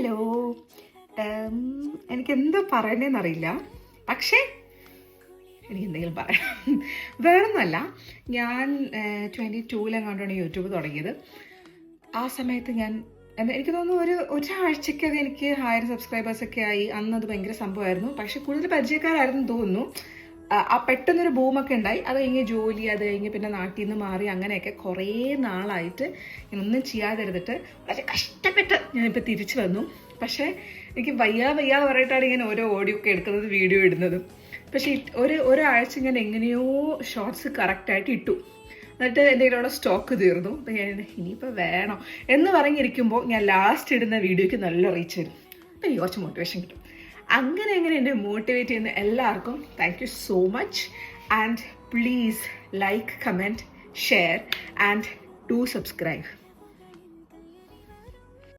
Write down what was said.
Hello, എനിക്കെന്താ പറയണേന്നറിയില്ല, പക്ഷേ എനിക്ക് എന്തെങ്കിലും പറയാം. വേണമെന്നല്ല, ഞാൻ 22-ലെങ്ങാണ്ടാണ് യൂട്യൂബ് തുടങ്ങിയത്. ആ സമയത്ത് എനിക്ക് തോന്നുന്നു ഒരാഴ്ചക്കത് എനിക്ക് 1000 സബ്സ്ക്രൈബേഴ്സൊക്കെ ആയി. അന്ന് അത് ഭയങ്കര സംഭവമായിരുന്നു. പക്ഷെ കൂടുതൽ പരിചയക്കാരായിരുന്നു തോന്നുന്നു. ആ പെട്ടെന്നൊരു ബൂമൊക്കെ ഉണ്ടായി. അത് കഴിഞ്ഞ് ജോലി, അത് കഴിഞ്ഞ് പിന്നെ നാട്ടിൽ നിന്ന് മാറി, അങ്ങനെയൊക്കെ കുറേ നാളായിട്ട് ഞാനൊന്നും ചെയ്യാതിരുന്നിട്ട് വളരെ കഷ്ടപ്പെട്ട് ഞാനിപ്പോൾ തിരിച്ചു വന്നു. പക്ഷേ എനിക്ക് വയ്യ പറഞ്ഞിട്ടാണ് ഇങ്ങനെ ഓരോ ഓഡിയോ ഒക്കെ എടുക്കുന്നത്, വീഡിയോ ഇടുന്നതും. പക്ഷേ ഒരാഴ്ച ഞാൻ എങ്ങനെയോ ഷോർട്സ് കറക്റ്റായിട്ട് ഇട്ടു. എന്നിട്ട് എൻ്റെ കയ്യിലുള്ള സ്റ്റോക്ക് തീർന്നു. അപ്പം ഞാൻ ഇനിയിപ്പോൾ വേണം എന്ന് പറഞ്ഞിരിക്കുമ്പോൾ ഞാൻ ലാസ്റ്റ് ഇടുന്ന വീഡിയോയ്ക്ക് നല്ല റീച്ച് വരും. അപ്പം എനിക്ക് കുറച്ച് മോട്ടിവേഷൻ കിട്ടും. അങ്ങനെ എന്നെ മോട്ടിവേറ്റ് ചെയ്യുന്ന എല്ലാവർക്കും thank you so much. And please like, comment, share and do subscribe.